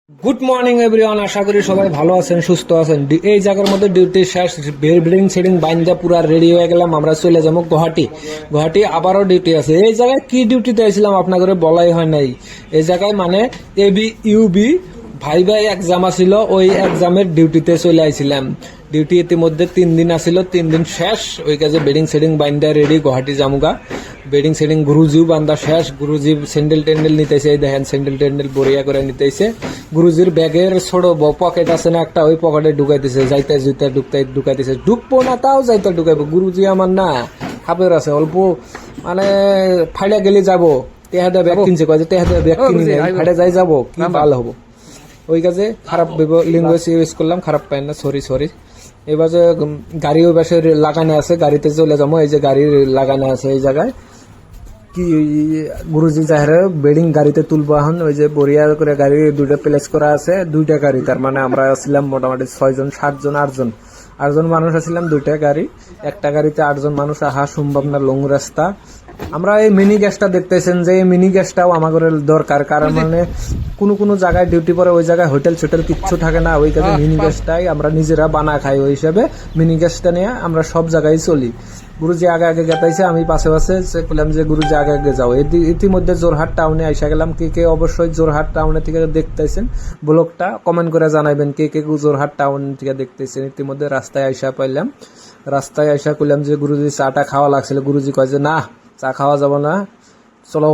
Good morning everyone, আশা করি সবাই ভালো আছেন, সুস্থ আছেন। এই জায়গার মধ্যে ডিউটি শেষ, বিল্ডিং সেডিং বাইন্দা পুরা রেডি হয়ে গেলাম। আমরা চলে যাবো গুয়াহাটি আবারও ডিউটি আছে। এই জায়গায় কি ডিউটিতে আসছিলাম আপনাদের বলাই হয় নাই। এই জায়গায় মানে এবি ইউবি ভাই এক্সাম আছিল, ওই এক্সামের ডিউটিতে চলে আইছিলাম। ডিউটি ইতিমধ্যে 3 দিন আছিল, 3 দিন শেষ। ওই কাজে বেডিং সেডিং বাইন্দা রেডি গুয়াহাটি জামুগা। বেডিং সেডিং গুরুজিও বান্ধা শেষ। গুরুজি স্যান্ডেল টেন্ডেল নিতেছে, এই দেখেন স্যান্ডেল টেন্ডেল বড়িয়া করে নিতেছে। গুরুজির ব্যাগের ছোট পকেট আছে না একটা, ওই পকেটে ঢুকাইতেছে, যাইতে জুইতে ঢুকাইতেছে। ঢুকবো না তাও যাইতে ঢুকাইবো। গুরুজি আমার না খাপের আছে, অল্প মানে ফাইডা গেলে যাবো। তেহাদা ব্যাগ কিনছে, কয় যে তেহাদা ব্যাগ কিনি নাই, ফাইডা যাই যাবো, কি ভালো হবো। ওই কাজে খারাপ ল্যাঙ্গুয়েজ ইউজ করলাম, খারাপ পাই না, সরি। এবার যে গাড়ি ওই পাশে লাগানো আছে, গাড়িতে চলে যাবো। এই যে গাড়ি লাগানো আছে এই জায়গায়, কি গুরুজি চাহের বেডিং গাড়িতে তুলবো এখন। ওই যে বরিয়া করে গাড়ি দুইটা প্লেস করা আছে, দুইটা গাড়ি। তার মানে আমরা ছিলাম মোটামুটি 6 জন 7 জন 8 জন মানুষ আসছিলাম দুইটা গাড়ি। একটা গাড়িতে 8 জন মানুষ আহা সম্ভব না, লং রাস্তা। আমরা এই মিনি গ্যাসটা দেখতেছেন যে এই মিনি গ্যাসটাও আমাদের দরকার, কারণ মানে কোনো জায়গায় ডিউটি পরে ওই জায়গায় হোটেল ছোটেল কিচ্ছু থাকে না। ওই কাজে মিনি গ্যাসটাই আমরা নিজেরা বানা খাই। ওই হিসাবে মিনি গ্যাসটা নিয়ে আমরা সব জায়গায় চলি। গুরুজি আগে গেতাইছে, আমি পাশে বললাম যে গুরুজি আগে যাও। ইতিমধ্যে জোরহাট টাউনে আইসা গেলাম। কে অবশ্যই জোরহাট টাউনে থেকে দেখতেছেন ব্লগটা কমেন্ট করে জানাবেন কে জোরহাট টাউন থেকে দেখতেছেন। ইতিমধ্যে রাস্তায় আইসা পাইলাম। রাস্তায় আইসা করলাম যে গুরুজি চাটা খাওয়া লাগছিল। গুরুজি কয় যে না, চা খাওয়া যাব না, চলো।